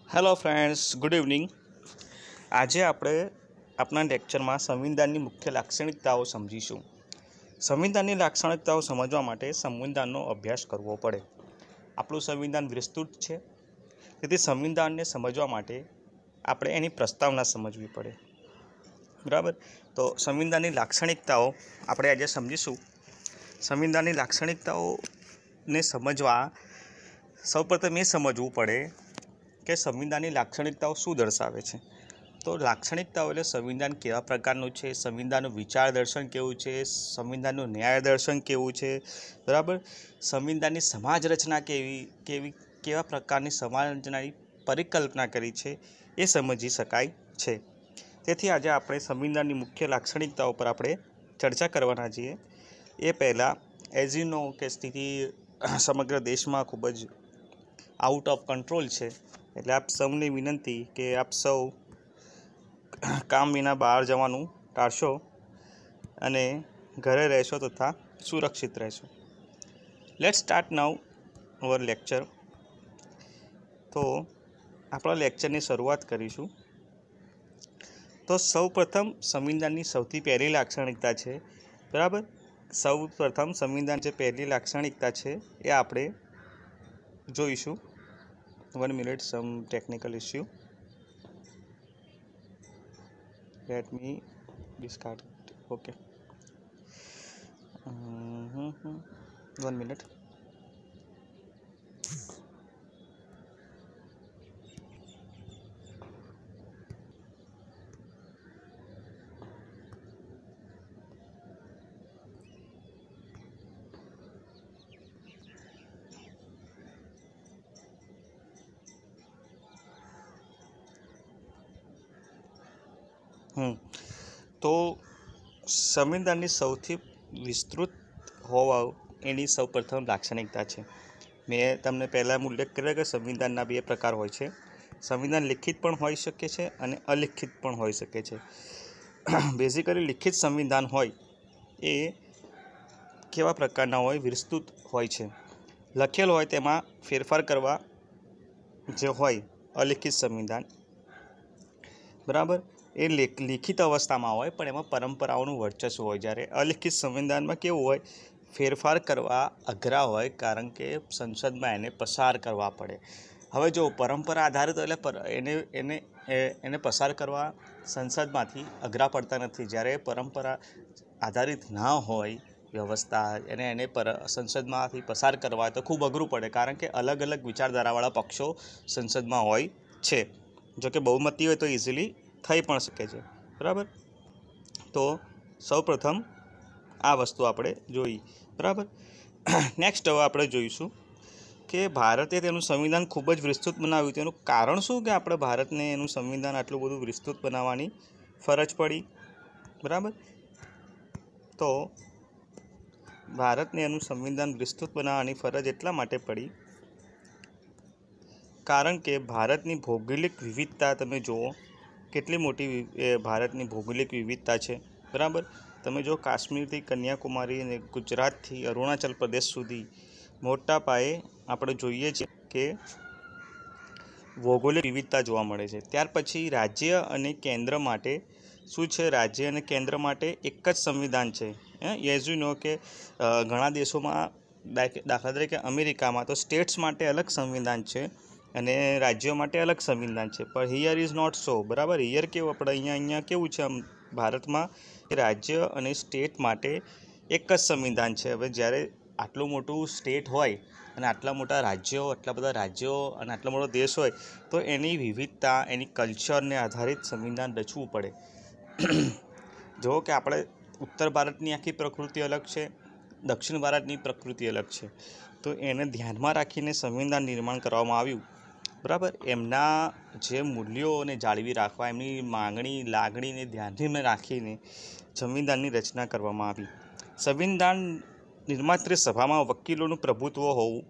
Hello friends, good evening. આજે આપણે આપણા લેક્ચરમાં સંવિધાનની મુખ્ય લાક્ષણિકતાઓ સમજીશું. સંવિધાનની લાક્ષણિકતાઓ સમજવા માટે સંવિધાનનો અભ્યાસ કરવો પડે. આપણું સંવિધાન વિસ્તૃત છે, તેથી સંવિધાનને સમજવા માટે આપણે એની પ્રસ્તાવના સમજવી પડે. બરાબર. તો સંવિધાનની લાક્ષણિકતાઓ આપણે આજે સમજીશું. સંવિધાનની લાક્ષણિકતાઓને સમજવા સૌપ્રથમ એ સમજવું પડે કે સંવિધાનની લાક્ષણિકતાઓ શું દર્શાવે છે. તો લાક્ષણિકતાઓ એટલે સંવિધાન કેવા પ્રકારનું છે, સંવિધાનનું વિચાર દર્શન કેવું છે, સંવિધાનનું ન્યાય દર્શન કેવું છે, બરાબર. સંવિધાનની સમાજ રચના કેવા પ્રકારની સમાજ રચનાની પરિકલ્પના કરી છે એ સમજી શકાય છે. તેથી આજે આપણે સંવિધાનની મુખ્ય લાક્ષણિકતાઓ પર આપણે ચર્ચા કરવાના છીએ. એ પહેલાં એઝ યુ નો કે સ્થિતિ સમગ્ર દેશમાં ખૂબ જ આઉટ ઓફ કંટ્રોલ છે, એટલે આપ સૌને વિનંતી કે આપ સૌ કામ વિના બહાર જવાનું ટાળશો અને ઘરે રહેશો તથા સુરક્ષિત રહેશો. Let's start now our lecture. તો આપણા લેક્ચરની શરૂઆત કરીશું. તો સૌ પ્રથમ સંવિધાનની સૌથી પહેલી લાક્ષણિકતા છે, બરાબર. સૌ પ્રથમ સંવિધાન જે પહેલી લાક્ષણિકતા છે એ આપણે જોઈશું. 1 minute, some technical issue. Let me discard it. Okay. 1 minute. તો સંવિધાનની સૌથી વિસ્તૃત હોવા એની સૌ પ્રથમ લાક્ષણિકતા છે. મેં તમને પહેલાં ઉલ્લેખ કર્યો કે સંવિધાનના 2 પ્રકાર હોય છે. સંવિધાન લિખિત પણ હોઈ શકે છે અને અલિખિત પણ હોઈ શકે છે. બેઝિકલી લિખિત સંવિધાન હોય એ કેવા પ્રકારના હોય? વિસ્તૃત હોય છે. લખેલ હોય તેમાં ફેરફાર કરવા જે હોય અલિખિત સંવિધાન, બરાબર, એ લિખિત અવસ્થામાં હોય પણ એમાં પરંપરાઓનું વર્ચસ્વ હોય. જ્યારે અલિખિત સંવિધાનમાં કેવું હોય? ફેરફાર કરવા અઘરા હોય, કારણ કે સંસદમાં એને પસાર કરવા પડે. હવે જો પરંપરા આધારિત એટલે એને પસાર કરવા સંસદમાંથી અઘરા પડતા નથી. જ્યારે પરંપરા આધારિત ના હોય વ્યવસ્થા એને સંસદમાંથી પસાર કરવા તો ખૂબ અઘરું પડે, કારણ કે અલગ અલગ વિચારધારાવાળા પક્ષો સંસદમાં હોય છે. જોકે બહુમતી હોય તો ઇઝીલી થઈ પણ શકે છે, બરાબર. તો સૌ પ્રથમ આ વસ્તુ આપણે જોઈ, બરાબર. નેક્સ્ટ હવે આપણે જોઈશું કે ભારતે તેનું સંવિધાન ખૂબ જ વિસ્તૃત બનાવ્યું. તેનું કારણ શું કે આપણે ભારતને એનું સંવિધાન આટલું બધું વિસ્તૃત બનાવવાની ફરજ પડી, બરાબર. તો ભારતને એનું સંવિધાન વિસ્તૃત બનાવવાની ફરજ એટલા માટે પડી કારણ કે ભારતની ભૌગોલિક વિવિધતા તમે જુઓ, કેટલી મોટી ભારતની ભૌગોલિક વિવિધતા છે, બરાબર. તમે જો કાશ્મીરથી કન્યાકુમારી અને ગુજરાતથી અરુણાચલ પ્રદેશ સુધી મોટા પાયે આપણે જોઈએ છીએ કે ભૌગોલિક વિવિધતા જોવા મળે છે. ત્યાર પછી રાજ્ય અને કેન્દ્ર માટે શું છે? રાજ્ય અને કેન્દ્ર માટે એક જ સંવિધાન છે. એઝ યુ નો કે ઘણા દેશોમાં, દાખલા તરીકે અમેરિકામાં તો સ્ટેટ્સ માટે અલગ સંવિધાન છે અને રાજ્યો માટે અલગ સંવિધાન છે. પણ હિયર ઇઝ નોટ સો, બરાબર. હિયર કેવું આપણે અહીંયા કેવું છે? ભારતમાં રાજ્ય અને સ્ટેટ માટે એક જ સંવિધાન છે. હવે જ્યારે આટલું મોટું સ્ટેટ હોય અને આટલા મોટા રાજ્યો, આટલા બધા રાજ્યો અને આટલો મોટો દેશ હોય તો એની વિવિધતા, એની કલ્ચરને આધારિત સંવિધાન રચવું પડે. જુઓ કે આપણે ઉત્તર ભારતની આખી પ્રકૃતિ અલગ છે, દક્ષિણ ભારતની પ્રકૃતિ અલગ છે. તો એને ધ્યાનમાં રાખીને સંવિધાન નિર્માણ કરવામાં આવ્યું, બરાબર. એમના જે મૂલ્યોને જાળવી રાખવા, એમની માંગણી લાગણીને ધ્યાનમાં રાખીને સંવિધાનની રચના કરવામાં આવી. સંવિધાન નિર્માત્રી સભામાં વકીલોનું પ્રભુત્વ હોવું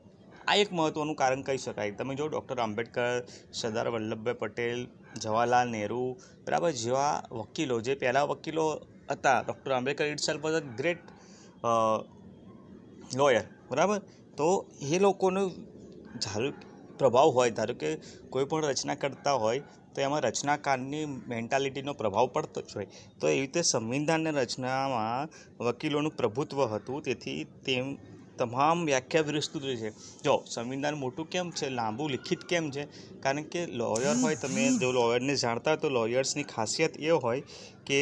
આ એક મહત્ત્વનું કારણ કહી શકાય. તમે જો ડૉક્ટર આંબેડકર, સરદાર વલ્લભભાઈ પટેલ, જવાહરલાલ નહેરુ, બરાબર, જેવા વકીલો, જે પહેલાં વકીલો હતા. Doctor Ambedkar itself was a great lawyer, બરાબર. તો એ લોકોનું પ્રભાવ હોય, ધારો કે કોઈ પણ રચના કરતા હોય તો એમાં રચનાકારની મેન્ટાલિટીનો પ્રભાવ પડતો જ હોય. તો એવી રીતે સંવિધાનની રચનામાં વકીલોનું પ્રભુત્વ હતું, તેથી તેમ તમામ વ્યાખ્યા વિસ્તૃત છે. જો સંવિધાન મોટું કેમ છે, લાંબુ લિખિત કેમ છે? કારણ કે લોયર હોય, તમે જો લોયરને જાણતા હોય તો લોયર્સની ખાસિયત એ હોય કે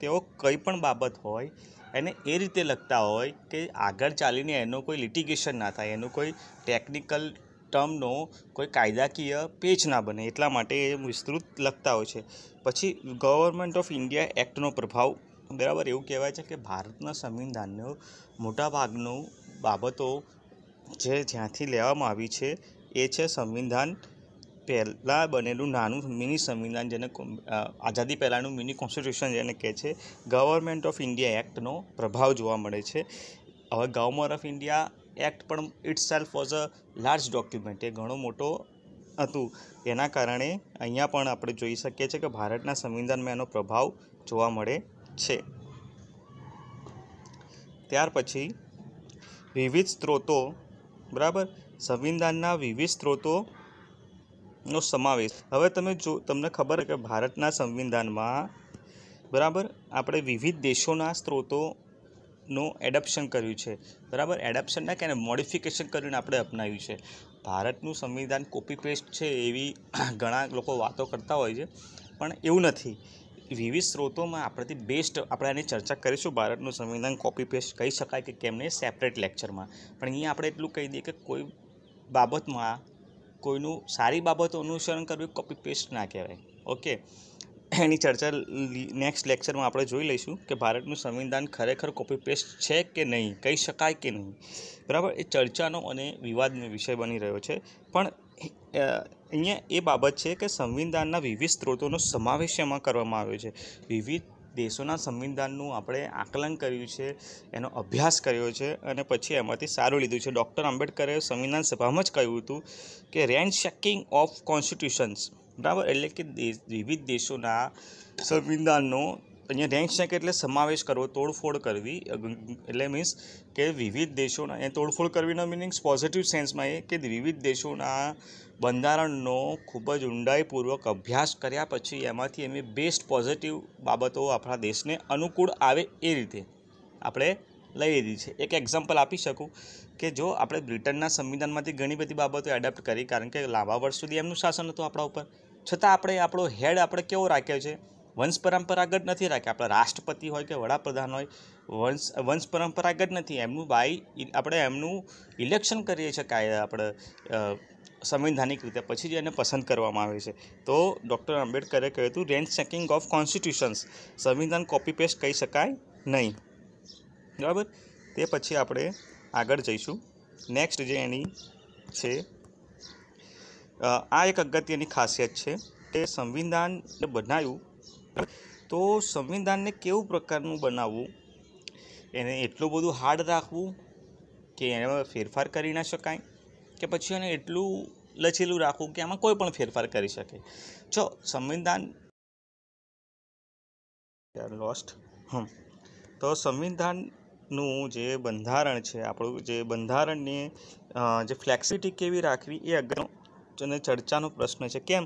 તેઓ કંઈ પણ બાબત હોય એને એ રીતે લખતા હોય કે આગળ ચાલીને એનો કોઈ લિટિગેશન ના થાય, એનું કોઈ ટેકનિકલ ટર્મનો કોઈ કાયદાકીય પેચ ના બને, એટલા માટે એ વિસ્તૃત લખતા હોય છે. પછી ગવર્મેન્ટ ઓફ ઇન્ડિયા એક્ટનો પ્રભાવ, બરાબર, એવું કહેવાય છે કે ભારતના સંવિધાનનો મોટાભાગનું બાબતો જે જ્યાંથી લેવામાં આવી છે એ છે સંવિધાન પહેલાં બનેલું નાનું મિની સંવિધાન, જેને આઝાદી પહેલાંનું મિની કોન્સ્ટિટ્યુશન જેને કહે છે, ગવર્મેન્ટ ઓફ ઇન્ડિયા એક્ટનો પ્રભાવ જોવા મળે છે. હવે ગવર્મેન્ટ ઓફ ઇન્ડિયા એક્ટ પણ itself was a large document, એ ઘણો મોટો હતું. એના કારણે અહીંયા પણ આપણે જોઈ શકીએ છીએ કે ભારતના સંવિધાનમાં એનો પ્રભાવ જોવા મળે છે. ત્યાર પછી વિવિધ સ્ત્રોતો, બરાબર, સંવિધાનના વિવિધ સ્ત્રોતોનો સમાવેશ. હવે તમને ખબર છે કે ભારતના સંવિધાનમાં, બરાબર, આપણે વિવિધ દેશોના સ્ત્રોતોનું એડપ્શન કર્યું છે, બરાબર, એડપ્શન ના કે મોડિફિકેશન કરીને આપણે અપનાવ્યું છે. ભારતનું સંવિધાન કોપી પેસ્ટ છે એવી ઘણા લોકો વાતો કરતા હોય છે, પણ એવું નથી. વિવિધ સ્ત્રોતોમાં આપણેથી બેસ્ટ, આપણે આની ચર્ચા કરીશું, ભારતનું સંવિધાન કોપી પેસ્ટ કહી શકાય કે કેમને, સેપરેટ લેક્ચરમાં. પણ અહીંયા આપણે એટલું કહી દઈએ કે કોઈ બાબતમાં કોઈનું સારી બાબતો અનુસરણ કરવું કોપી પેસ્ટ ના કહેવાય. ઓકે, એની ચર્ચા નેક્સ્ટ લેક્ચરમાં આપણે જોઈ લઈશું કે ભારતનું સંવિધાન ખરેખર કોપી પેસ્ટ છે કે નહીં, કહી શકાય કે નહીં, બરાબર. એ ચર્ચાનો અને વિવાદનો વિષય બની રહ્યો છે. પણ અહીંયા એ બાબત છે કે સંવિધાનના વિવિધ સ્ત્રોતોનો સમાવેશ એમાં કરવામાં આવ્યો છે. વિવિધ દેશોના સંવિધાનનું આપણે આકલન કર્યું છે, એનો અભ્યાસ કર્યો છે અને પછી એમાંથી સારું લીધું છે. ડૉક્ટર આંબેડકરે સંવિધાન સભામાં જ કહ્યું હતું કે રેન્ડશેકિંગ ઓફ કોન્સ્ટિટ્યુશન્સ, બરાબર, એટલે કે વિવિધ દેશોના સંવિધાનનો અહીંયા રેન્ડશેક એટલે સમાવેશ કરવો, તોડફોડ કરવી, એટલે મીન્સ કે વિવિધ દેશોના, એ તોડફોડ કરવીનો મિનિંગ્સ પોઝિટિવ સેન્સમાં એ કે વિવિધ દેશોના બંધારણનો ખૂબ જ ઊંડાઈપૂર્વક અભ્યાસ કર્યા પછી એમાંથી એમની બેસ્ટ પોઝિટિવ બાબતો આપણા દેશને અનુકૂળ આવે એ રીતે આપણે લઈ લીધી છે. એક એક્ઝામ્પલ આપી શકું કે જો આપણે બ્રિટનના સંવિધાનમાંથી ઘણી બધી બાબતો એડપ્ટ કરી, કારણ કે લાંબા વર્ષ સુધી એમનું શાસન હતું આપણા ઉપર, છતાં આપણે આપણો હેડ આપણે કેવો રાખ્યો છે, વંશ પરંપરાગત નથી રાખ્યા. આપણે રાષ્ટ્રપતિ હોય કે વડાપ્રધાન હોય, વંશ પરંપરાગત નથી. આપણે એમનું ઇલેક્શન કરીએ છીએ કાયદા, આપણે સંવૈધાનિક રીતે, પછી જ એને પસંદ કરવામાં આવે છે. તો ડૉક્ટર આંબેડકરે કહ્યું હતું રેન્ડશેકિંગ ઓફ કોન્સ્ટિટ્યુશન્સ, સંવિધાન કોપી પેસ્ટ કહી શકાય નહીં, બરાબર. તે પછી આપણે આગળ જઈશું. નેક્સ્ટ જે એની છે, આ એક અગત્યની ખાસિયત છે કે સંવિધાન બનાવ્યું તો સંવિધાનને કેવું પ્રકારનું બનાવવું, એને એટલું બધું હાર્ડ રાખવું કે એમાં ફેરફાર કરી ના શકાય, કે પછી એને એટલું લચીલું રાખવું કે આમાં કોઈ પણ ફેરફાર કરી શકે. જો સંવિધાન તો સંવિધાનનું જે બંધારણ છે, આપણું જે બંધારણની જે ફ્લેક્સિબિલિટી કેવી રાખવી એ અગત્યનો અને ચર્ચાનો પ્રશ્ન છે. કેમ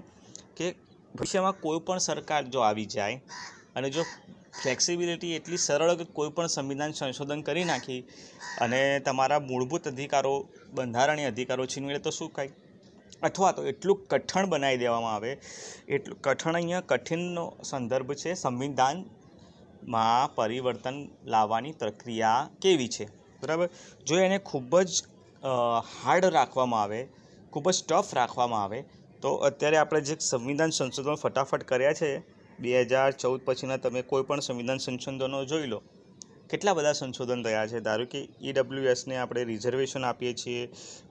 કે ભવિષ્યમાં કોઈ પણ સરકાર જો આવી જાય અને જો ફ્લેક્સિબિલિટી એટલી સરળ કે કોઈ પણ સંવિધાન સંશોધન કરી નાખી અને તમારા મૂળભૂત અધિકારો, બંધારણીય અધિકારો છીનવી લે તો શું કાંઈ, અથવા તો એટલું કઠણ બનાવી દેવામાં આવે, એટલું કઠણ, અહીંયા કઠિનનો સંદર્ભ છે સંવિધાનમાં પરિવર્તન લાવવાની પ્રક્રિયા કેવી છે, બરાબર. જો એને ખૂબ જ હાર્ડ રાખવામાં આવે, ખૂબ જ ટફ રાખવામાં આવે, તો અત્યારે આપણે જે સંવિધાન સંશોધન ફટાફટ કર્યા છે 2014 પછીના, તમે કોઈ પણ સંવિધાન સંશોધનો જોઈ લો, કેટલા બધા સંશોધન થયા છે. ધારો કે EWSને આપણે રિઝર્વેશન આપીએ છીએ,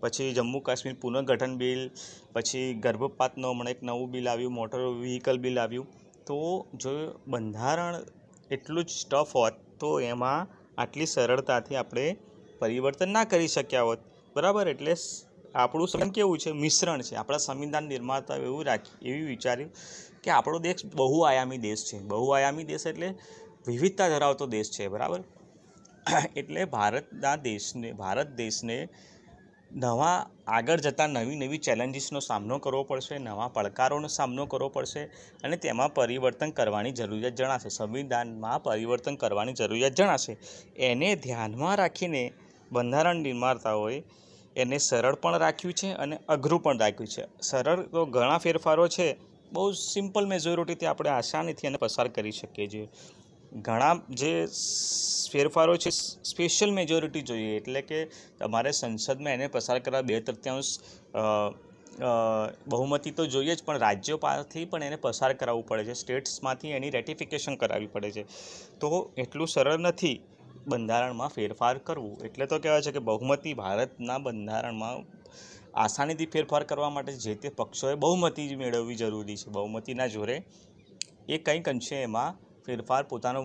પછી જમ્મુ કાશ્મીર પુનર્ગઠન બિલ, પછી ગર્ભપાતનો હમણાં એક નવું બિલ આવ્યું, મોટર વ્હીકલ બિલ આવ્યું. તો જો બંધારણ એટલું જ ટફ હોત તો એમાં આટલી સરળતાથી આપણે પરિવર્તન ના કરી શક્યા હોત, બરાબર. એટલે આપણું સંવિધાન કેવું છે, મિશ્રણ છે. આપણા સંવિધાન નિર્માતા એવું વિચાર્યું કે આપણો દેશ બહુઆયામી દેશ છે. બહુઆયામી દેશ એટલે વિવિધતા ધરાવતો દેશ છે, બરાબર. એટલે ભારત દેશને નવા આગળ જતાં નવી નવી ચેલેન્જીસનો સામનો કરવો પડશે, નવા પડકારોનો સામનો કરવો પડશે અને તેમાં પરિવર્તન કરવાની જરૂરિયાત જણાશે. સંવિધાનમાં પરિવર્તન કરવાની જરૂરિયાત જણાશે. એને ધ્યાનમાં રાખીને બંધારણ નિર્માતાઓએ એને સરળ પણ રાખ્યું છે અને અઘરું પણ રાખ્યું છે. સરળ તો ઘણા ફેરફારો છે, બહુ સિમ્પલ મેજોરિટીથી આપણે આસાનીથી એને પસાર કરી શકીએ છીએ. ઘણા જે ફેરફારો છે સ્પેશિયલ મેજોરિટી જોઈએ, એટલે કે તમારે સંસદમાં એને પસાર કરવા 2/3 બહુમતી તો જોઈએ જ, પણ રાજ્યો પાસેથી પણ એને પસાર કરાવવું પડે છે, સ્ટેટ્સમાંથી એની રેટિફિકેશન કરાવવી પડે છે. તો એટલું સરળ નથી બંધારણમાં ફેરફાર કરવું. એટલે તો કહેવાય છે કે બહુમતી ભારતના બંધારણમાં આસાનીથી ફેરફાર કરવા માટે જે તે પક્ષોએ બહુમતી મેળવવી જરૂરી છે. બહુમતીના જોરે એ કંઈક અંશે એમાં ફેરફાર પોતાનો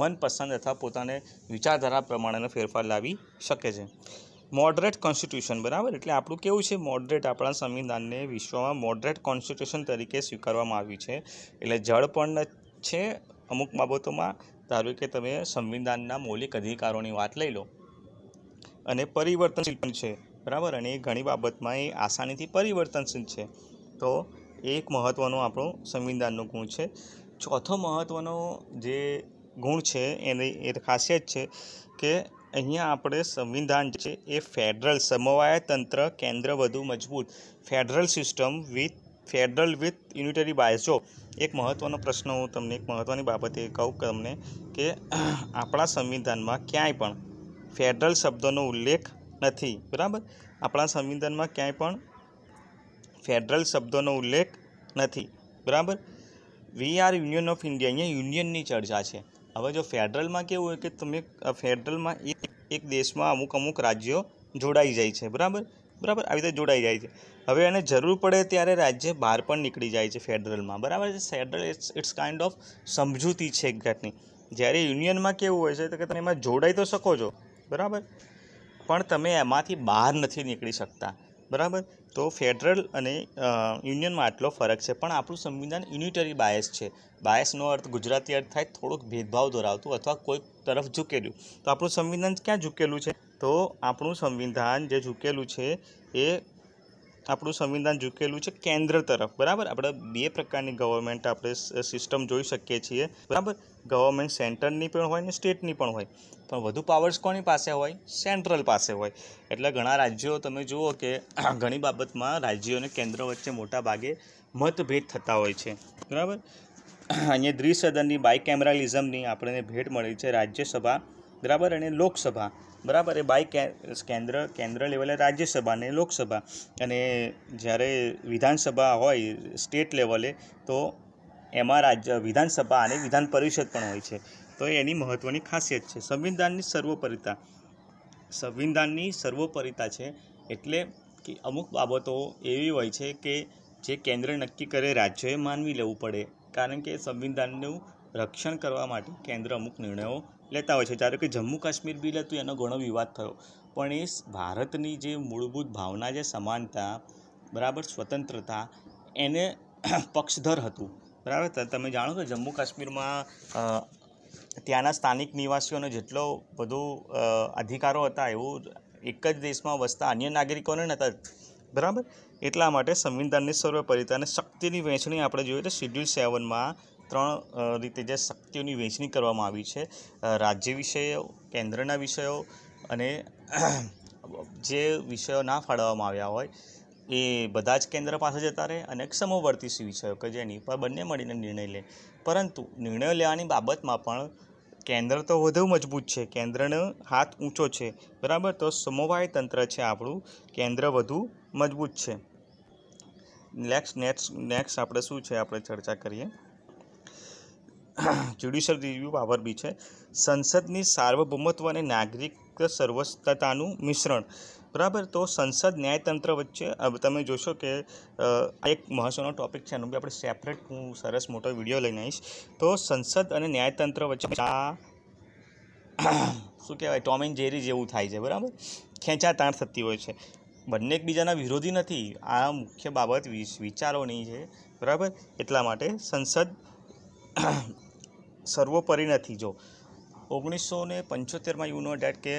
મનપસંદ અથવા પોતાને વિચારધારા પ્રમાણેનો ફેરફાર લાવી શકે છે. મોડરેટ કોન્સ્ટિટ્યુશન, બરાબર, એટલે આપણું કેવું છે, મોડરેટ, આપણા સંવિધાનને વિશ્વમાં મોડરેટ કોન્સ્ટિટ્યુશન તરીકે સ્વીકારવામાં આવ્યું છે. એટલે જળ પણ છે અમુક બાબતોમાં. ધારો કે તમે સંવિધાનના મૌલિક અધિકારોની વાત લઈ લો અને પરિવર્તનશીલ પણ છે, બરાબર, અને એ ઘણી બાબતમાં એ આસાનીથી પરિવર્તનશીલ છે. તો એક મહત્ત્વનો આપણો સંવિધાનનો ગુણ છે. ચોથો મહત્ત્વનો જે ગુણ છે એની એ ખાસિયત છે કે અહીંયા આપણે સંવિધાન છે એ ફેડરલ સમવાય તંત્ર કેન્દ્ર વધુ મજબૂત, federal system federal with unitary bias. જો એક મહત્ત્વનો પ્રશ્ન હું તમને એક મહત્ત્વની બાબતે કહું તમને કે આપણા સંવિધાનમાં ક્યાંય પણ ફેડરલ શબ્દનો ઉલ્લેખ નથી, બરાબર. આપણા સંવિધાનમાં ક્યાંય પણ ફેડરલ શબ્દનો ઉલ્લેખ નથી, બરાબર. We are union of India, અહીંયા યુનિયનની ચર્ચા છે. હવે જો ફેડરલમાં કેવું હોય કે તમે ફેડરલમાં એક દેશમાં અમુક રાજ્યો જોડાઈ જાય છે, બરાબર, આવી રીતે જોડાઈ જાય છે. હવે એને જરૂર પડે ત્યારે રાજ્ય બહાર પણ નીકળી જાય છે ફેડરલમાં, બરાબર છે. ફેડરલ ઇટ્સ કાઇન્ડ ઓફ સમજૂતી છે એક જાતની. જ્યારે યુનિયનમાં કેવું હોય છે તો કે તમે એમાં જોડાઈ તો શકો છો, બરાબર, પણ તમે એમાંથી બહાર નથી નીકળી શકતા, બરાબર. તો ફેડરલ અને યુનિયનમાં આટલો ફરક છે. પણ આપણું સંવિધાન યુનિટરી બાયસ છે. બાયસનો અર્થ ગુજરાતી અર્થ થાય થોડુંક ભેદભાવ ધરાવતું અથવા કોઈ તરફ ઝૂકેલું. તો આપણું સંવિધાન ક્યાં ઝૂકેલું છે? તો આપણું સંવિધાન જે ઝૂકેલું છે એ આપણું સંવિધાન ઝૂકેલું છે કેન્દ્ર તરફ, બરાબર. આપણે બે પ્રકારની ગવર્મેન્ટ આપણે સિસ્ટમ જોઈ શકીએ છીએ, બરાબર. ગવર્મેન્ટ સેન્ટરની પણ હોય ને સ્ટેટની પણ હોય, પણ વધુ પાવર્સ કોની પાસે હોય? સેન્ટ્રલ પાસે હોય. એટલે ઘણા રાજ્યો તમે જુઓ કે ઘણી બાબતમાં રાજ્યો અને કેન્દ્ર વચ્ચે મોટા ભાગે મતભેદ થતા હોય છે, બરાબર. અહીંયા દ્વિસદનની બાયકેમેરાલિઝમની આપણને ભેટ મળી છે રાજ્યસભા, બરાબર, અને લોકસભા, બરાબર. એ કેન્દ્ર લેવલે રાજ્યસભા અને લોકસભા, અને જ્યારે વિધાનસભા હોય સ્ટેટ લેવલે તો એમાં વિધાનસભા અને વિધાન પરિષદ પણ હોય છે. તો એની મહત્ત્વની ખાસિયત છે. સંવિધાનની સર્વોપરિતા છે, એટલે કે અમુક બાબતો એવી હોય છે કે જે કેન્દ્ર નક્કી કરે રાજ્યોએ માનવી લેવું પડે, કારણ કે સંવિધાનનું રક્ષણ કરવા માટે કેન્દ્ર અમુક નિર્ણયો લેતા હોય છે. જ્યારે કે જમ્મુ કાશ્મીર બિલ હતું એનો ઘણો વિવાદ થયો, પણ એ ભારતની જે મૂળભૂત ભાવના છે સમાનતા, બરાબર, સ્વતંત્રતા, એને પક્ષધર હતું, બરાબર. તમે જાણો કે જમ્મુ કાશ્મીરમાં ત્યાંના સ્થાનિક નિવાસીઓને જેટલો બધું અધિકારો હતા એવું એક જ દેશમાં વસતા અન્ય નાગરિકોને નહોતા, બરાબર. એટલા માટે સંવિધાનની સર્વોપરિતા અને શક્તિની વહેંચણી આપણે જોઈએ તો શિડ્યુલ 7માં 3 રીતે જે શક્તિઓની વહેંચણી કરવામાં આવી છે, રાજ્ય વિષયો, કેન્દ્રના વિષયો અને જે વિષયો ના ફાળવવામાં આવ્યા હોય એ બધા જ કેન્દ્ર પાસે જતા રહે, અને સમવર્તી વિષયો કે જેની પર બંને મળીને નિર્ણય લે. પરંતુ નિર્ણયો લેવાની બાબતમાં પણ કેન્દ્ર તો વધુ મજબૂત છે, કેન્દ્રનો હાથ ઊંચો છે, બરાબર. તો સમવાય તંત્ર છે આપણું, કેન્દ્ર વધુ મજબૂત છે. નેક્સ્ટ આપણે શું છે આપણે ચર્ચા કરીએ. જ્યુડિશિયલ રિવ્યૂ પાવર બી છે. સંસદની સાર્વભૌમત્વ અને નાગરિક સર્વોચ્ચતાનું મિશ્રણ, બરાબર. તો સંસદ ન્યાયતંત્ર વચ્ચે તમે જોશો કે આ એક મહત્વનો ટૉપિક છે, એનું બી આપણે સેપરેટ હું સરસ મોટો વિડીયો લઈને આવીશ. તો સંસદ અને ન્યાયતંત્ર વચ્ચે શું કહેવાય, ટોમ એન્ડ જેરી જેવું થાય છે, બરાબર. ખેંચાતાણ થતી હોય છે. બંને એકબીજાના વિરોધી નથી, આ મુખ્ય બાબત વિચારોની છે, બરાબર. એટલા માટે સંસદ સર્વોપરી નથી. જો 1975માં યુ નો ડેટ કે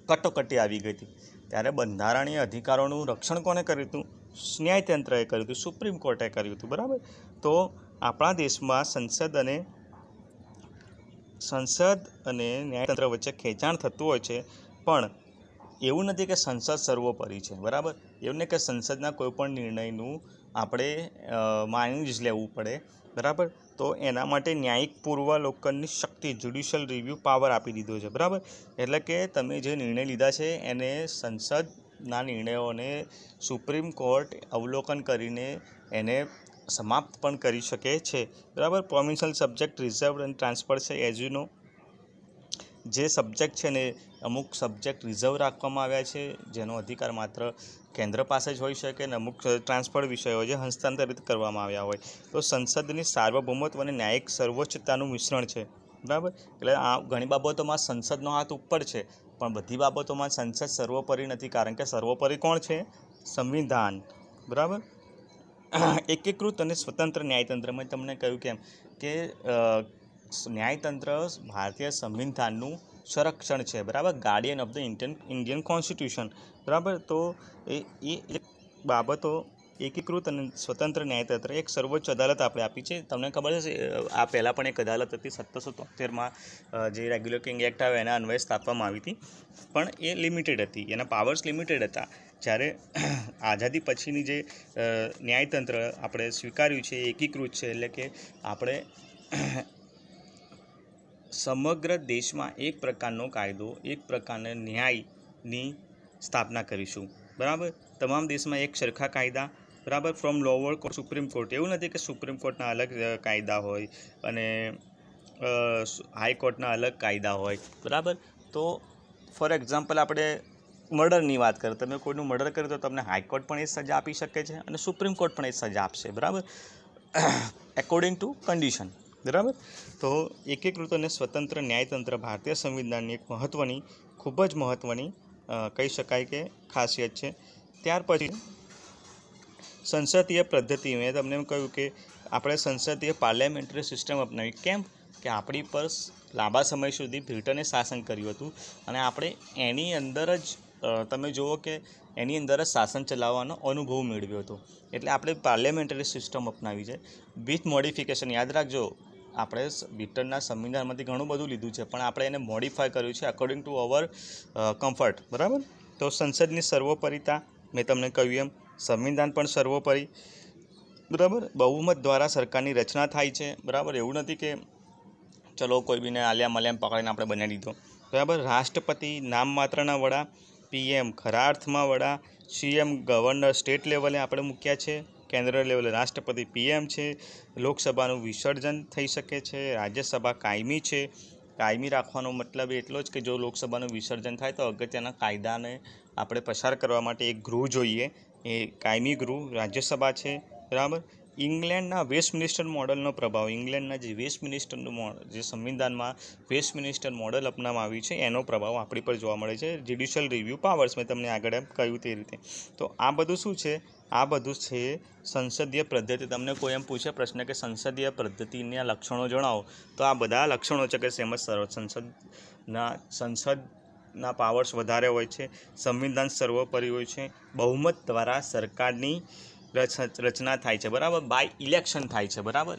કટોકટી આવી ગઈ હતી, ત્યારે બંધારણીય અધિકારોનું રક્ષણ કોને કર્યું હતું? ન્યાયતંત્રએ કર્યું હતું, સુપ્રીમ કોર્ટે કર્યું હતું, બરાબર. તો આપણા દેશમાં સંસદ અને ન્યાયતંત્ર વચ્ચે ખેંચાણ થતું હોય છે, પણ એવું નથી કે સંસદ સર્વોપરી છે, બરાબર. એવું નહીં કે સંસદના કોઈપણ નિર્ણયનું આપણે માની જ લેવું પડે, બરાબર. તો એના માટે ન્યાયિક પૂર્વાવલોકનની શક્તિ, જ્યુડિશિયલ રિવ્યૂ પાવર આપી દીધો છે, બરાબર. એટલે કે તમે જે નિર્ણય લીધા છે એને સંસદના નિર્ણયોને સુપ્રીમ કોર્ટ અવલોકન કરીને એને સમાપ્ત પણ કરી શકે છે, બરાબર. પ્રોવિન્શિયલ સબ્જેક્ટ રિઝર્વ અને ટ્રાન્સફર છે. એઝ યુ નો, જે સબ્જેક્ટ છે ને અમુક સબ્જેક્ટ રિઝર્વ રાખવામાં આવ્યા છે, જેનો અધિકાર માત્ર કેન્દ્ર પાસે જ હોઈ શકે, અને અમુક ટ્રાન્સફર વિષયો જે હસ્તાંતરિત કરવામાં આવ્યા હોય. તો સંસદની સાર્વભૌમત્વ અને ન્યાયિક સર્વોચ્ચતાનું મિશ્રણ છે, બરાબર. એટલે આ ઘણી બાબતોમાં સંસદનો હાથ ઉપર છે, પણ બધી બાબતોમાં સંસદ સર્વોપરી નથી, કારણ કે સર્વોપરી કોણ છે? સંવિધાન, બરાબર. એકીકૃત અને સ્વતંત્ર ન્યાયતંત્ર, મેં તમને કહ્યું કે ન્યાયતંત્ર ભારતીય સંવિધાનનું સંરક્ષણ છે, બરાબર. Guardian of the Indian constitution, બરાબર. તો એ બાબતો એકીકૃત અને સ્વતંત્ર ન્યાયતંત્ર એક સર્વોચ્ચ અદાલત આપણે આપી છે. તમને ખબર છે આ પહેલાં પણ એક અદાલત હતી 1773માં, જે રેગ્યુલેટિંગ એક્ટ આવે એના અન્વયે સ્થાપવામાં આવી હતી, પણ એ લિમિટેડ હતી, એના પાવર્સ લિમિટેડ હતા. જ્યારે આઝાદી પછીની જે ન્યાયતંત્ર આપણે સ્વીકાર્યું છે એ એકીકૃત છે, એટલે કે આપણે સમગ્ર દેશમાં એક પ્રકારનો કાયદો, એક પ્રકારના ન્યાયની સ્થાપના કરીશું, બરાબર. તમામ દેશમાં એક સરખા કાયદા, બરાબર. From lower court supreme court. એવું નથી કે સુપ્રીમ કોર્ટના અલગ કાયદા હોય અને હાઈકોર્ટના અલગ કાયદા હોય, બરાબર. તો ફોર એક્ઝામ્પલ આપણે મર્ડરની વાત કરીએ, તમે કોઈનું મર્ડર કર્યું તો તમને હાઈકોર્ટ પણ એ સજા આપી શકે છે અને સુપ્રીમ કોર્ટ પણ એ સજા આપશે, બરાબર, એકોર્ડિંગ ટુ કન્ડિશન, બરાબર. તો એકીકૃત અને સ્વતંત્ર ન્યાયતંત્ર ભારતીય સંવિધાનની એક ખૂબ જ મહત્ત્વની કહી શકાય કે ખાસિયત છે. ત્યાર પછી સંસદીય પદ્ધતિ, મેં તમને એમ કહ્યું કે આપણે સંસદીય પાર્લામેન્ટરી સિસ્ટમ અપનાવી. કેમ કે આપણી પર લાંબા સમય સુધી બ્રિટને શાસન કર્યું હતું અને આપણે એની અંદર જ તમે જુઓ કે એની અંદર જ શાસન ચલાવવાનો અનુભવ મેળવ્યો હતો, એટલે આપણે પાર્લામેન્ટરી સિસ્ટમ અપનાવી છે વિથ મોડિફિકેશન. યાદ રાખજો, આપણે બ્રિટનના સંવિધાનમાંથી ઘણું બધું લીધું છે, પણ આપણે એને મોડિફાય કર્યું છે અકોર્ડિંગ ટુ અવર કમ્ફર્ટ, બરાબર. તો સંસદની સર્વોપરિતા, મેં તમને કહ્યું એમ સંવિધાન પણ સર્વોપરી, બરાબર. બહુમત દ્વારા સરકારની રચના થાય છે, બરાબર. એવું નથી કે ચલો કોઈ બીને આલ્યા મલ્યામ પકડીને આપણે બનાવી દીધો, બરાબર. રાષ્ટ્રપતિ નામ માત્રના વડા, PM ખરા અર્થમાં વડા, CM ગવર્નર સ્ટેટ લેવલે આપણે મૂક્યા છે, કેન્દ્ર લેવલે રાષ્ટ્રપતિ PM છે. લોકસભાનું વિસર્જન થઈ શકે છે. રાજ્યસભા કાયમી છે. કાયમી રાખવાનો મતલબ એટલો જ કે જો લોકસભાનું વિસર્જન થાય તો અગત્યના કાયદાને આપણે પસાર કરવા માટે એક ગૃહ જોઈએ, એ કાયમી ગૃહ રાજ્યસભા છે, બરાબર. ઇંગ્લેન્ડના વેસ્ટમિનિસ્ટર મોડલનો પ્રભાવ, ઇંગ્લેન્ડના જે વેસ્ટમિનિસ્ટરનું જે સંવિધાનમાં વેસ્ટમિનિસ્ટર મોડલ અપનાવવામાં આવ્યું છે એનો પ્રભાવ આપણી પર જોવા મળે છે. જ્યુડિશિયલ રિવ્યૂ પાવર્સ, મેં તમને આગળ એમ કહ્યું તે રીતે. તો આ બધું શું છે? આ બધું છે સંસદીય પદ્ધતિ. તમને કોઈ એમ પૂછે પ્રશ્ન કે સંસદીય પદ્ધતિના લક્ષણો જણાવો, તો આ બધા લક્ષણો છે કે સંસદના પાવર્સ વધારે હોય છે, સંવિધાન સર્વોપરી હોય છે, બહુમત દ્વારા સરકારની રચના થાય છે, બરાબર. બાય ઇલેક્શન થાય છે, બરાબર.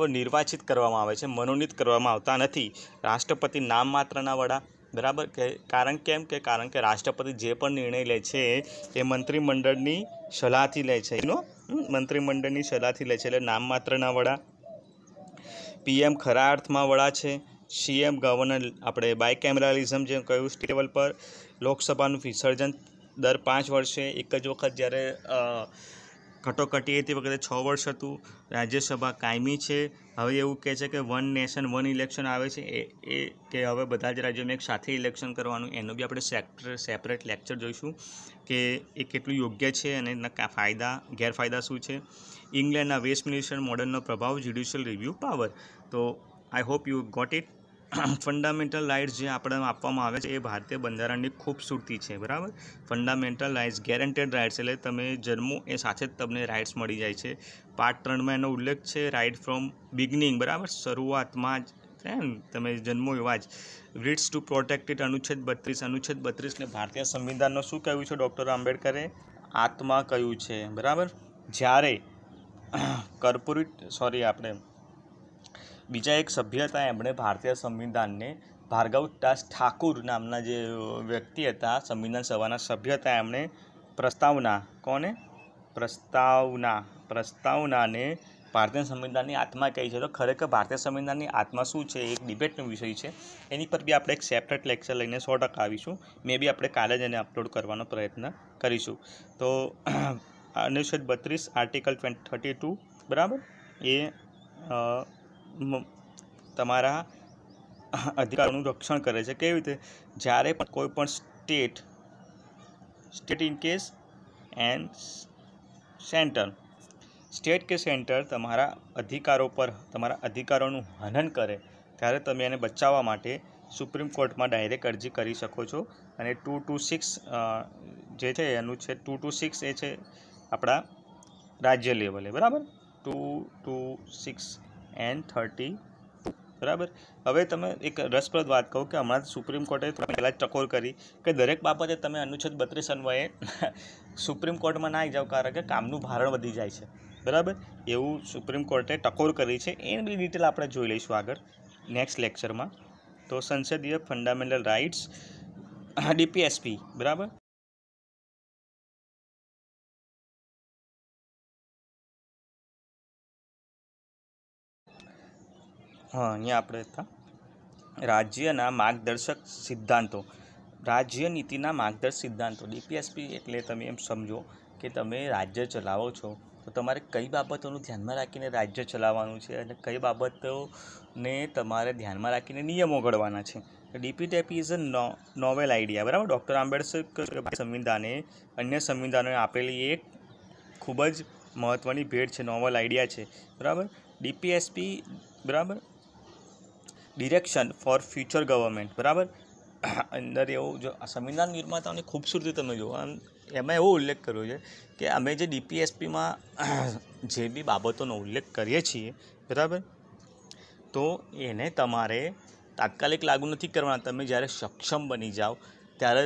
નિર્વાચિત કરવામાં આવે છે, મનોનીત કરવામાં આવતા નથી. રાષ્ટ્રપતિ નામ માત્રના વડા, બરાબર. કારણ કે રાષ્ટ્રપતિ જે પણ નિર્ણય લે છે એ મંત્રીમંડળની સલાહથી લે છે, મંત્રીમંડળની સલાહથી લે છે, એટલે નામ માત્રના વડા. PM ખરા અર્થમાં વડા છે. CM ગવર્નર, આપણે બાયકેમેરાલિઝમ જે કહ્યું સ્ટેટ લેવલ પર. લોકસભાનું વિસર્જન દર 5 વર્ષે, એક જ વખત. જ્યારે કટોકટી હતી વખતે 6 વર્ષ હતું. રાજ્યસભા કાયમી છે. હવે એવું કહે છે કે 1 નેશન 1 ઇલેક્શન આવે છે, એ કે હવે બધા જ રાજ્યોમાં એક સાથે ઇલેક્શન કરવાનું, એનો બી આપણે સેપરેટ લેક્ચર જોઈશું કે એ કેટલું યોગ્ય છે અને એના ફાયદા ગેરફાયદા શું છે. ઇંગ્લેન્ડના વેસ્ટમિનિસ્ટર મોડલનો પ્રભાવ, જ્યુડિશિયલ રિવ્યૂ પાવર. તો I hope you got it. Fundamental rights જે આપણે આપવામાં આવે છે એ ભારતીય બંધારણની ખૂબસૂરતી છે, બરાબર. ફંડામેન્ટલ રાઇટ્સ, ગેરંટેડ રાઇટ્સ, એટલે તમે જન્મો એ સાથે જ તમને રાઇટ્સ મળી જાય છે. પાર્ટ 3માં એનો ઉલ્લેખ છે, રાઇટ ફ્રોમ બિગનિંગ, બરાબર. શરૂઆતમાં જ છે ને, તમે જન્મો એવા જ રીડ્સ ટુ પ્રોટેક્ટ ઇટ અનુચ્છેદ 32 ને ભારતીય સંવિધાનનો શું કહ્યું છે ડૉક્ટર આંબેડકરે? આત્મા કહ્યું છે, બરાબર. જ્યારે આપણે બીજા એક સભ્ય હતા, એમણે ભારતીય સંવિધાનને ભાર્ગવદાસ ઠાકુર નામના જે વ્યક્તિ હતા, સંવિધાન સભાના સભ્ય હતા, એમણે પ્રસ્તાવનાને ભારતીય સંવિધાનની આત્મા કહી છે. તો ખરેખર ભારતીય સંવિધાનની આત્મા શું છે, એક ડિબેટનો વિષય છે. એની પર બી આપણે એક સેપરેટ લેક્ચર લઈને 100% આવીશું. મે બી આપણે કાલે જ એને અપલોડ કરવાનો પ્રયત્ન કરીશું. તો અનુચ્છેદ 32 આર્ટિકલ 32, બરાબર, એ તમારા અધિકારોનું રક્ષણ કરે છે. કેવી રીતે? જ્યારે પણ કોઈ પણ state in case and state કે સેન્ટર તમારા અધિકારોનું હનન કરે, ત્યારે તમે એને બચાવવા માટે સુપ્રીમ કોર્ટમાં ડાયરેક્ટ અરજી કરી શકો છો. અને 226 જે છે અનુચ્છેદ 226 એ છે આપણા રાજ્ય લેવલે, બરાબર. 226 and 30, બરાબર. હવે તમે એક રસપ્રદ વાત કહું કે હમણાં સુપ્રીમ કોર્ટે પહેલાં જ ટકોર કરી કે દરેક બાબતે તમે અનુચ્છેદ 32 અન્વયે સુપ્રીમ કોર્ટમાં ના આવી જાઓ, કારણ કે કામનું ભારણ વધી જાય છે, બરાબર. એવું સુપ્રીમ કોર્ટે ટકોર કરી છે. એની બધી ડિટેલ આપણે જોઈ લઈશું આગળ નેક્સ્ટ લેક્ચરમાં. તો સંસદીય ફંડામેન્ટલ રાઇટ્સ DPSP, બરાબર. અહીંયા આપણે હતા રાજ્યના માર્ગદર્શક સિદ્ધાંતો, રાજ્ય નીતિના માર્ગદર્શક સિદ્ધાંતો. DPSP એટલે તમે એમ સમજો કે તમે રાજ્ય ચલાવો છો, તો તમારે કઈ બાબતોનું ધ્યાનમાં રાખીને રાજ્ય ચલાવવાનું છે અને કઈ બાબતોને તમારે ધ્યાનમાં રાખીને નિયમો ઘડવાના છે. DPSP is a novel idea, બરાબર. ડૉક્ટર આંબેડકર સંવિધાને અન્ય સંવિધાનોએ આપેલી એક ખૂબ જ મહત્ત્વની ભેટ છે, નોવેલ આઈડિયા છે, બરાબર. DPSP, બરાબર, ડિરેક્શન ફોર ફ્યુચર ગવર્મેન્ટ, બરાબર. અંદર એવું જો સંવિધાન નિર્માતાઓની ખૂબસૂરતી તમે જુઓ, એમાં એવો ઉલ્લેખ કર્યો છે કે અમે જે DPSPમાં જે બી બાબતોનો ઉલ્લેખ કરીએ છીએ, બરાબર, તો એને તમારે તાત્કાલિક લાગુ નથી કરવાના. તમે જ્યારે સક્ષમ બની જાઓ ત્યારે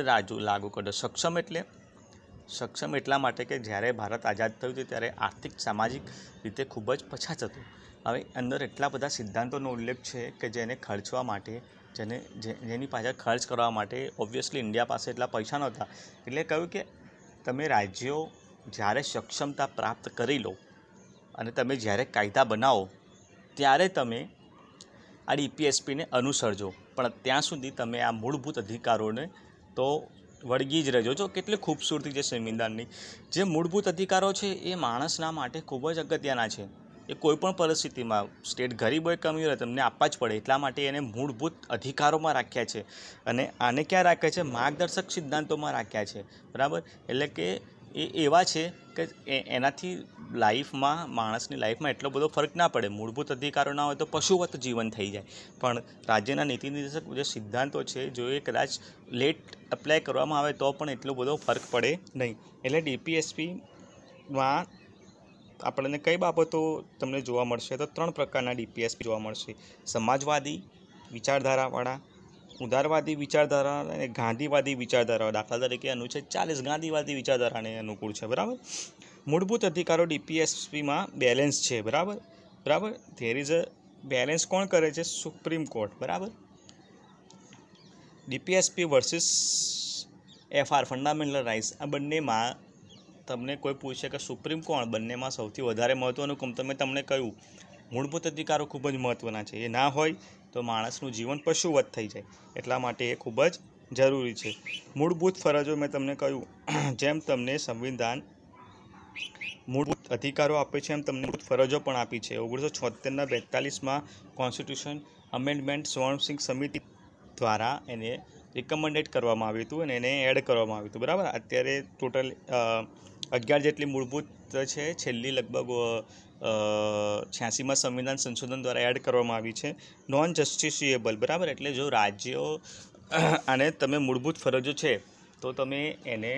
લાગુ કરજો. સક્ષમ એટલા માટે કે જ્યારે ભારત આઝાદ થયું હતું ત્યારે આર્થિક સામાજિક રીતે ખૂબ જ પછાત હતું. હવે અંદર એટલા બધા સિદ્ધાંતોનો ઉલ્લેખ છે કે જેને ખર્ચવા માટે, જેની પાછળ ખર્ચ કરવા માટે ઓબ્વિયસલી ઇન્ડિયા પાસે એટલા પૈસા નહોતા. એટલે કહ્યું કે તમે રાજ્યો જ્યારે સક્ષમતા પ્રાપ્ત કરી લો અને તમે જ્યારે કાયદા બનાવો ત્યારે તમે આ DPSPને અનુસરજો, પણ ત્યાં સુધી તમે આ મૂળભૂત અધિકારોને તો વળગી જ રહેજો. જો કેટલી ખૂબસૂરતી છે સંવિધાનની. જે મૂળભૂત અધિકારો છે એ માણસના માટે ખૂબ જ અગત્યના છે. એ કોઈપણ પરિસ્થિતિમાં સ્ટેટ ગરીબ હોય કે અમીર હોય તમને આપવા જ પડે, એટલા માટે એને મૂળભૂત અધિકારોમાં રાખ્યા છે. અને આને ક્યાં રાખ્યા છે? માર્ગદર્શક સિદ્ધાંતોમાં રાખ્યા છે, બરાબર. એટલે કે એ એવા છે કે એનાથી માણસની લાઈફમાં એટલો બધો ફરક ના પડે. મૂળભૂત અધિકારો ના હોય તો પશુવત જીવન થઈ જાય, પણ રાજ્યના નીતિ નિર્દેશક જે સિદ્ધાંતો છે જો એ કદાચ લેટ એપ્લાય કરવામાં આવે તો પણ એટલો બધો ફરક પડે નહીં. એટલે DPSPમાં આપણને કઈ બાબતો તમને જોવા મળશે? તો 3 પ્રકારના DPSP જોવા મળશે: સમાજવાદી વિચારધારાવાળા, ઉદારવાદી વિચારધારા અને ગાંધીવાદી વિચારધારા. દાખલા તરીકે અનુચ્છેદ 40 ગાંધીવાદી વિચારધારાને અનુકૂળ છે, બરાબર. મૂળભૂત અધિકારો DPSPમાં બેલેન્સ છે, બરાબર. ધેર ઇઝ અ બેલેન્સ કોણ કરે છે? સુપ્રીમ કોર્ટ, બરાબર. DPSP versus FR fundamental rights. આ બંનેમાં તમને કોઈ પૂછે કે સુપ્રીમ કોણ, બંનેમાં સૌથી વધારે મહત્ત્વનું કોણ? તમને કહ્યું મૂળભૂત અધિકારો ખૂબ જ મહત્ત્વના છે. એ ના હોય તો માણસનું જીવન પશુવત થઈ જાય, એટલા માટે એ ખૂબ જ જરૂરી છે. મૂળભૂત ફરજો મેં તમને કહ્યું, જેમ તમને સંવિધાન મૂળભૂત અધિકારો આપે છે એમ તમને મૂળભૂત ફરજો પણ આપી છે. 1976ના 42માં કોન્સ્ટિટ્યુશન અમેન્ડમેન્ટ સ્વર્ણસિંહ સમિતિ દ્વારા એને રિકમેન્ડેડ કરવામાં આવ્યું હતું અને એને એડ કરવામાં આવ્યું હતું, બરાબર. અત્યારે ટોટલ 11 જેટલી મૂળભૂત છે, છેલ્લી લગભગ 86માં સંવિધાન સંશોધન દ્વારા એડ કરવામાં આવી છે. નોન જસ્ટિસિએબલ, બરાબર. એટલે જો રાજ્યો અને તમે મૂળભૂત ફરજો છે તો તમે એને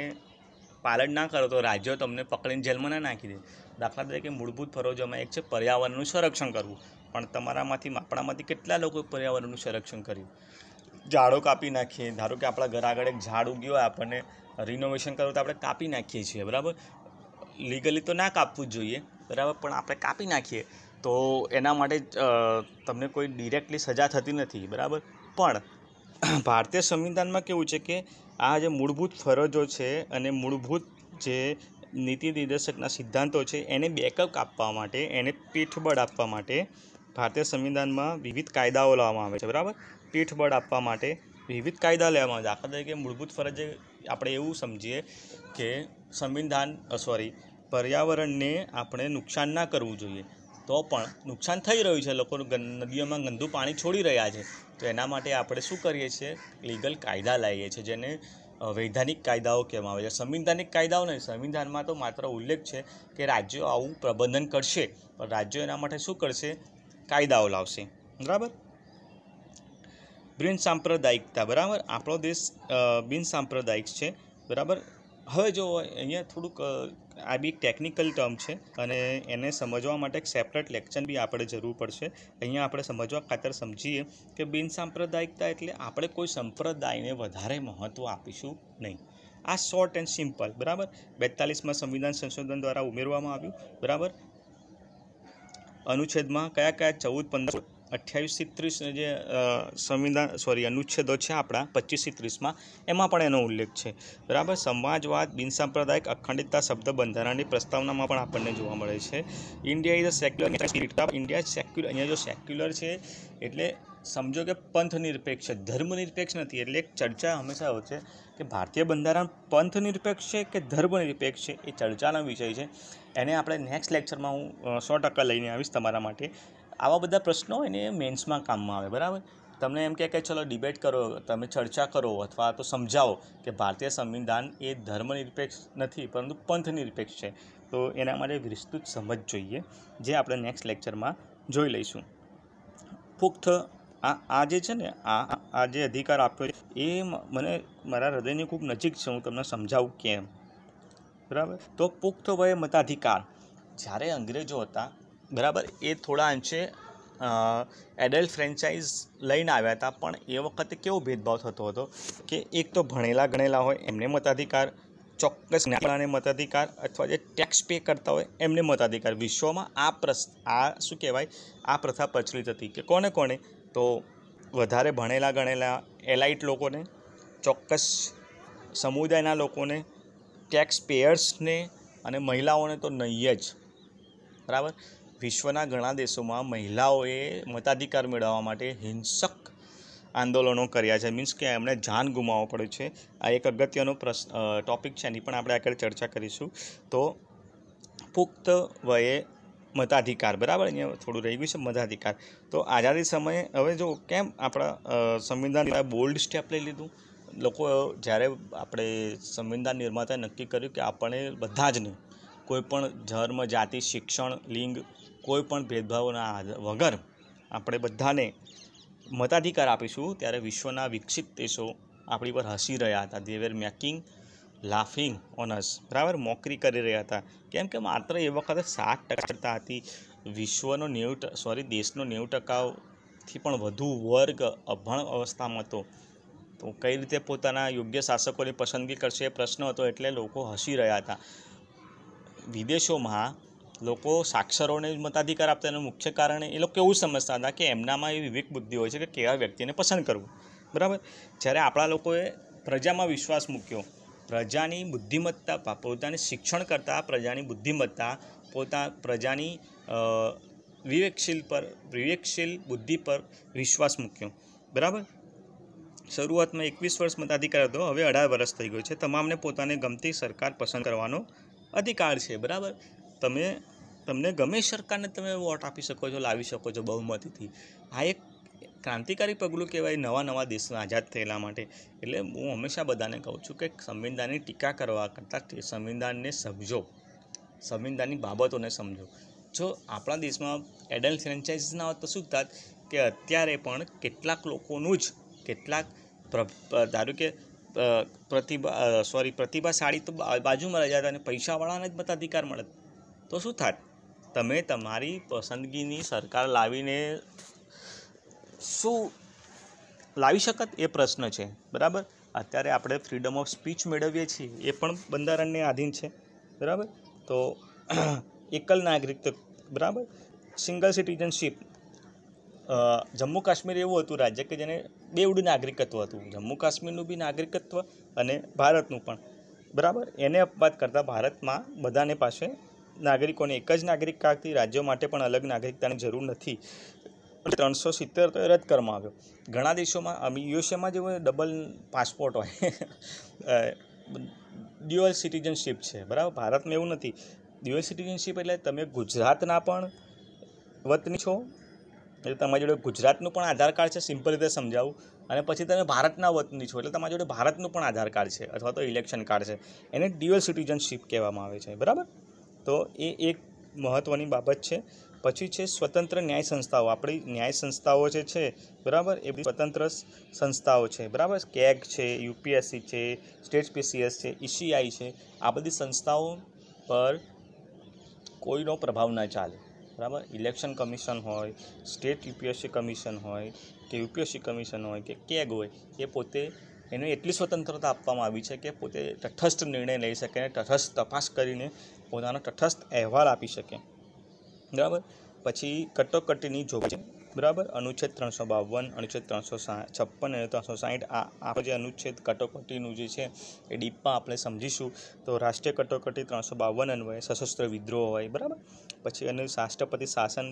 પાલન ના કરો તો રાજ્યો તમને પકડીને જેલમાં ના નાખી દે. દાખલા તરીકે મૂળભૂત ફરજોમાં એક છે પર્યાવરણનું સંરક્ષણ કરવું. પણ તમારામાંથી આપણામાંથી કેટલા લોકોએ પર્યાવરણનું સંરક્ષણ કર્યું? ઝાડો કાપી નાખીએ, ધારો કે આપણા ઘર આગળ એક ઝાડ ઉગ્યું હોય, આપણને રિનોવેશન કરવું તો આપણે કાપી નાખીએ છીએ, બરાબર. લીગલી તો ના કાપવું જ જોઈએ, બરાબર, પણ આપણે કાપી નાખીએ તો એના માટે તમને કોઈ ડિરેક્ટલી સજા થતી નથી, બરાબર. પણ ભારતીય સંવિધાનમાં કેવું છે કે આ જે મૂળભૂત ફરજો છે અને મૂળભૂત જે નીતિ નિર્દેશકના સિદ્ધાંતો છે એને બેકઅપ આપવા માટે, એને પીઠબળ આપવા માટે ભારતીય સંવિધાનમાં વિવિધ કાયદાઓ લાવવામાં આવે છે, બરાબર. પીઠબળ આપવા માટે વિવિધ કાયદા લેવામાં આવે છે. દાખલા તરીકે મૂળભૂત ફરજ આપણે એવું સમજીએ કે પર્યાવરણને આપણે નુકસાન ના કરવું જોઈએ, તો પણ નુકસાન થઈ રહ્યું છે, લોકો નદીઓમાં ગંદુ પાણી છોડી રહ્યા છે, તો એના માટે આપણે શું કરીએ છીએ? લીગલ કાયદા લાવીએ છીએ, જેને વૈધાનિક કાયદાઓ કહેવામાં આવે છે. સંવિધાનિક કાયદાઓ નહીં, સંવિધાનમાં તો માત્ર ઉલ્લેખ છે કે રાજ્યો આવું પ્રબંધન કરશે, પણ રાજ્યો એના માટે શું કરશે? કાયદાઓ લાવશે, બરાબર. બિન સાંપ્રદાયિકતા, બરાબર. આપણો દેશ બિન સાંપ્રદાયિક છે, બરાબર. હવે જો અહીંયા થોડુંક આ બી ટેકનિકલ ટર્મ છે અને એને સમજવા માટે એક સેપરેટ લેક્ચર બી આપણે જરૂર પડશે. અહીંયા આપણે સમજવા ખાતર સમજીએ કે બિન સાંપ્રદાયિકતા એટલે આપણે કોઈ સંપ્રદાયને વધારે મહત્ત્વ આપીશું નહીં. આ શોર્ટ એન્ડ સિમ્પલ, બરાબર. 42માં સંવિધાન સંશોધન દ્વારા ઉમેરવામાં આવ્યું, બરાબર. અનુચ્છેદમાં કયા 14, 15, 28, 30 જે અનુચ્છેદો છે આપણા 25, 30માં, એમાં પણ એનો ઉલ્લેખ છે, બરાબર. સમાજવાદ, બિનસાંપ્રદાયિક, અખંડિતતા શબ્દ બંધારણની પ્રસ્તાવનામાં પણ આપણને જોવા મળે છે. India is a secular spirit. India secular, અહીંયા જો સેક્યુલર છે એટલે સમજો કે પંથ નિરપેક્ષ છે, ધર્મ નિરપેક્ષ નથી. એટલે એક ચર્ચા હંમેશા હોય છે કે ભારતીય બંધારણ પંથ નિરપેક્ષ છે કે ધર્મ નિરપેક્ષ છે, એ ચર્ચાનો વિષય છે. એને આપણે નેક્સ્ટ લેક્ચરમાં હું 100% લઈને આવીશ તમારા માટે. આવા બધા પ્રશ્નો એને મેન્સમાં કામમાં આવે, બરાબર. તમને એમ કે ચલો ડિબેટ કરો, તમે ચર્ચા કરો અથવા તો સમજાવો કે ભારતીય સંવિધાન એ ધર્મનિરપેક્ષ નથી પરંતુ પંથ નિરપેક્ષ છે, તો એના માટે વિસ્તૃત સમજ જોઈએ, જે આપણે નેક્સ્ટ લેક્ચરમાં જોઈ લઈશું. પુખ્ત આ જે છે ને, આ જે અધિકાર આપ્યો છે એ મને મારા હૃદયની ખૂબ નજીક છે. હું તમને સમજાવું કેમ, બરાબર. તો પુખ્ત વયે મતાધિકાર જ્યારે અંગ્રેજો હતા, બરાબર, એ થોડા અંશે એડલ્ટ ફ્રેન્ચાઇઝ લઈને આવ્યા હતા, પણ એ વખતે કેવો ભેદભાવ થતો હતો કે એક તો ભણેલા ગણેલા હોય એમને મતાધિકાર, ચોક્કસ જ્ઞાતિને મતાધિકાર, અથવા જે ટેક્સ પે કરતા હોય એમને મતાધિકાર. વિશ્વમાં આ શું કહેવાય, આ પ્રથા પ્રચલિત હતી કે કોને તો વધારે ભણેલા ગણેલા એલાઇટ લોકોને, ચોક્કસ સમુદાયના લોકોને, ટેક્સ પેયર્સને અને મહિલાઓને તો નહીં જ, બરાબર. વિશ્વના ઘણા દેશોમાં મહિલાઓએ મતાધિકાર મેળવવા માટે હિંસક આંદોલનો કર્યા છે, મીન્સ કે એમણે જાન ગુમાવવો પડે છે. આ એક અગત્યનો ટૉપિક છે, એની પણ આપણે આગળ ચર્ચા કરીશું. તો પુખ્ત વયે મતાધિકાર, બરાબર. અહીંયા થોડું રહી ગયું છે મતાધિકાર. તો આઝાદી સમયે હવે જો કેમ આપણા સંવિધાન બોલ્ડ સ્ટેપ લઈ લીધું. લોકો જ્યારે આપણે સંવિધાન નિર્માતાએ નક્કી કર્યું કે આપણે બધા જ નહીં, કોઈ પણ ધર્મ, જાતિ, શિક્ષણ, લિંગ, કોઈ પણ ભેદભાવના વગર આપણે બધાને મતાધિકાર આપીશું, ત્યારે વિશ્વના વિકસિત દેશો આપણી પર હસી રહ્યા હતા. દે વેર મેકિંગ લાફિંગ ઓન અસ, બરાબર. મોકરી કરી રહ્યા હતા. કેમ કે માત્ર એ વખતે 60% હતી. વિશ્વનો દેશનો 90%થી પણ વધુ વર્ગ અભણ અવસ્થામાં હતો. તો કઈ રીતે પોતાના યોગ્ય શાસકોની પસંદગી કરશે એ પ્રશ્ન હતો, એટલે લોકો હસી રહ્યા હતા. વિદેશોમાં લોકો સાક્ષરોને મતાધિકાર આપતા એનું મુખ્ય કારણ એ લોકો એવું સમજતા હતા કે એમનામાં એવી વિવેક બુદ્ધિ હોય છે કે કેવા વ્યક્તિને પસંદ કરવું, બરાબર. જ્યારે આપણા લોકોએ પ્રજામાં વિશ્વાસ મૂક્યો, પ્રજાની બુદ્ધિમત્તા, પોતાની શિક્ષણ કરતાં પ્રજાની બુદ્ધિમત્તા, પ્રજાની વિવેકશીલ બુદ્ધિ પર વિશ્વાસ મૂક્યો, બરાબર. શરૂઆતમાં 21 વર્ષ મતાધિકાર હતો, હવે 18 વર્ષ થઈ ગયો છે. તમામને પોતાને ગમતી સરકાર પસંદ કરવાનો અધિકાર છે, બરાબર. તમને ગમે સરકારને તમે વોટ આપી શકો છો, લાવી શકો છો બહુમતીથી. આ એક ક્રાંતિકારી પગલું કહેવાય નવા દેશના આઝાદ થયેલા માટે. એટલે હું હંમેશા બધાને કહું છું કે સંવિધાનની ટીકા કરવા કરતાં સંવિધાનને સમજો, સંવિધાનની બાબતોને સમજો. જો આપણા દેશમાં એડલ્ટ ફ્રેન્ચાઇઝ ના હોત તો શું થાત કે અત્યારે પણ કેટલાક લોકોનું જ ધારો કે પ્રતિભાશાળી તો બાજુમાં રહી જતા અને પૈસાવાળાને જ મતાધિકાર મળે તો શું થાત? તમે તમારી પસંદગીની સરકાર લાવીને શું લાવી શકત એ પ્રશ્ન છે, બરાબર. અત્યારે આપણે ફ્રીડમ ઓફ સ્પીચ મેળવીએ છીએ એ પણ બંધારણને આધીન છે, બરાબર. તો એકલ નાગરિકત્વ, બરાબર, સિંગલ સિટીઝનશીપ. જમ્મુ કાશ્મીર એવું હતું રાજ્ય કે જેને બેવડું નાગરિકત્વ હતું, જમ્મુ કાશ્મીરનું બી નાગરિકત્વ અને ભારતનું પણ, બરાબર. એને અપવાદ કરતાં ભારતમાં બધાને પાસે નાગરિકોને એક જ નાગરિકતાથી રાજ્યો માટે પણ અલગ નાગરિકતાની જરૂર નથી. 370 તો રદ કરવામાં આવ્યો. ઘણા દેશોમાં યુએસએમાં જેવો ડબલ પાસપોર્ટ હોય, ડ્યુઅલ સિટીઝનશીપ છે, બરાબર. ભારતમાં એવું નથી. ડ્યુઅલ સિટીઝનશીપ એટલે તમે ગુજરાતના પણ વતની છો, એટલે તમારી જોડે ગુજરાતનું પણ આધાર કાર્ડ છે, સિમ્પલ રીતે સમજાવું, અને પછી તમે ભારતના વતની છો એટલે તમારી જોડે ભારતનું પણ આધાર કાર્ડ છે અથવા તો ઇલેક્શન કાર્ડ છે. એને ડ્યુઅલ સિટીઝનશીપ કહેવામાં આવે છે, બરાબર. તો એ એક મહત્ત્વની બાબત છે. પછી છે સ્વતંત્ર ન્યાય સંસ્થાઓ. આપણી ન્યાય સંસ્થાઓ જે છે, બરાબર, એ બધી સ્વતંત્ર સંસ્થાઓ છે, બરાબર. કેગ છે, યુપીએસસી છે, સ્ટેટ પીસીએસ છે, ઈસીઆઈ છે. આ બધી સંસ્થાઓ પર કોઈનો પ્રભાવ ન ચાલે, બરાબર. ઇલેક્શન કમિશન હોય, સ્ટેટ યુપીએસસી કમિશન હોય કે યુપીએસસી કમિશન હોય કે કેગ હોય, એ પોતે એને એટલી સ્વતંત્રતા આપવામાં આવી છે કે પોતે તટસ્થ નિર્ણય લઈ શકે અને તટસ્થ તપાસ કરીને પોતાનો તટસ્થ અહેવાલ આપી શકે, બરાબર. પછી કટોકટીની જોગવાઈ, બરાબર. અનુચ્છેદ 352, અનુચ્છેદ 356 અને 360. આ જે અનુચ્છેદ કટોકટીનું જે છે એ ડીપમાં આપણે સમજીશું. તો રાષ્ટ્રીય કટોકટી 352 અન્વયે સશસ્ત્ર વિદ્રોહ હોય, બરાબર. પછી અને રાષ્ટ્રપતિ શાસન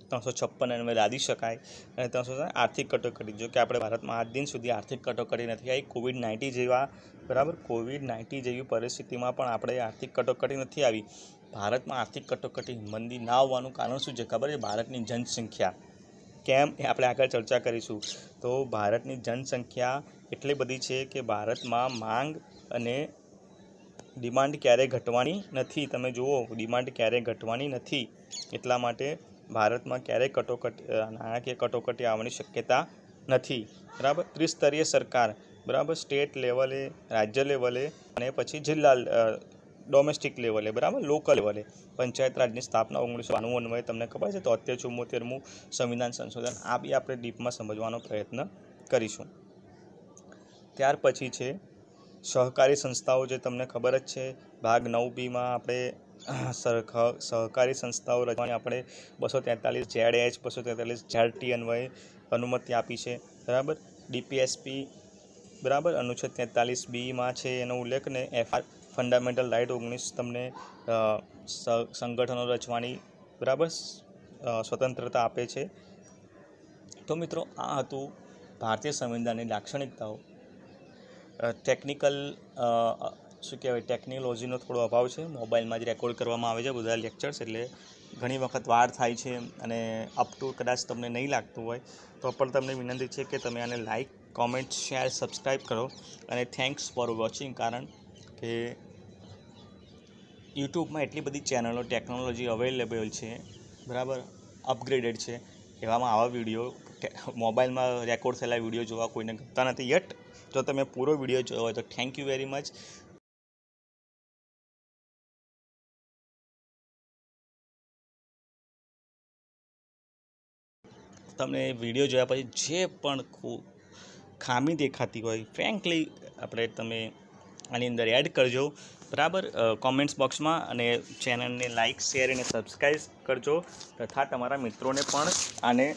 356 અન્વયે લાદી શકાય. અને 360 આર્થિક કટોકટી. જો કે આપણે ભારતમાં આજ દિન સુધી આર્થિક કટોકટી નથી આવી. કોવિડ-19 જેવા, બરાબર, કોવિડ-19 જેવી પરિસ્થિતિમાં પણ આપણે આર્થિક કટોકટી નથી આવી. ભારતમાં આર્થિક કટોકટી મંદી ના આવવાનું કારણ શું છે ખબર છે? ભારતની જનસંખ્યા. કેમ એ આપણે આગળ ચર્ચા કરીશું. તો ભારતની જનસંખ્યા એટલી બધી છે કે ભારતમાં માંગ અને ડિમાન્ડ ક્યારેય ઘટવાની નથી. તમે જુઓ, ડિમાન્ડ ક્યારેય ઘટવાની નથી. એટલા માટે ભારતમાં ક્યારેય નાણાકીય કટોકટી આવવાની શક્યતા નથી, બરાબર. ત્રિસ્તરીય સરકાર, બરાબર, સ્ટેટ લેવલે, રાજ્ય લેવલે અને પછી જિલ્લા ડોમેસ્ટિક લેવલે, બરાબર, લોકલ લેવલે. પંચાયત રાજની સ્થાપના 1992 અન્વયે તમને ખબર છે. તો 74મું સંવિધાન સંશોધન. આ બી આપણે ડીપમાં સમજવાનો પ્રયત્ન કરીશું. ત્યાર પછી છે સહકારી સંસ્થાઓ, જે તમને ખબર જ છે. ભાગ 9B આપણે સહકારી સંસ્થાઓ રચવાની આપણે 243 ZH 243 ZT અન્વયે અનુમતિ આપી છે, બરાબર. ડીપીએસપી, બરાબર, અનુચ્છેદ 43B છે એનો ઉલ્લેખ, ને FR ફંડામેન્ટલ રાઇટ 19 તમને સંગઠનો રચવાની, બરાબર, સ્વતંત્રતા આપે છે. તો મિત્રો, આ હતું ભારતીય સંવિધાનની લાક્ષણિકતાઓ. શું કહેવાય, ટેકનોલોજીનો થોડો અભાવ છે. મોબાઈલમાં જ રેકોર્ડ કરવામાં આવે છે બધા લેક્ચર્સ, એટલે ઘણી વખત વાર થાય છે અને અપ ટુ કદાચ તમને નહીં લાગતું હોય તો પણ તમને વિનંતી છે કે તમે આને લાઇક, કોમેન્ટ, શેર, સબસ્ક્રાઈબ કરો. અને થેન્ક્સ ફોર વોચિંગ. કારણ કે યુટ્યુબમાં એટલી બધી ચેનલો ટેકનોલોજી અવેલેબલ છે, બરાબર, અપગ્રેડેડ છે. એવામાં આવા વિડીયો, મોબાઈલમાં રેકોર્ડ થયેલા વિડીયો જોવા કોઈને ગમતા નથી યટ. જો તમે પૂરો વિડીયો જોયો હોય તો થેન્ક યુ વેરી મચ. તમને વિડીયો જોયા પછી જે પણ ખામી દેખાતી હોય, ફ્રેન્કલી તમે આની અંદર એડ કરજો, બરાબર, કોમેન્ટ્સ બોક્સમાં. અને ચેનલને લાઇક, શેર અને સબસ્ક્રાઈબ કરજો, તથા તમારા મિત્રોને પણ આને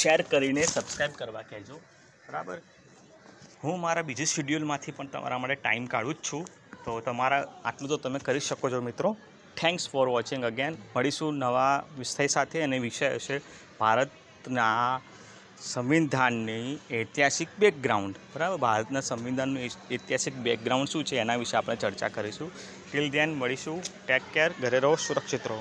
શેર કરીને સબસ્ક્રાઈબ કરવા કહેજો, બરાબર. હું મારા બીજી શેડ્યુલમાંથી પણ તમારા માટે ટાઈમ કાઢું જ છું. તો તમારા આટલું તો તમે કરી શકો છો મિત્રો. Thanks for watching again. મળીશું નવા વિષય સાથે, અને વિષય હશે ભારતના સંવિધાનની ઐતિહાસિક બેકગ્રાઉન્ડ, બરાબર. ભારતના સંવિધાનનું ઐતિહાસિક બેકગ્રાઉન્ડ શું છે એના વિશે આપણે ચર્ચા કરીશું. ટિલ ધેન મળીશું. Take care. ઘરે રહો, સુરક્ષિત રહો.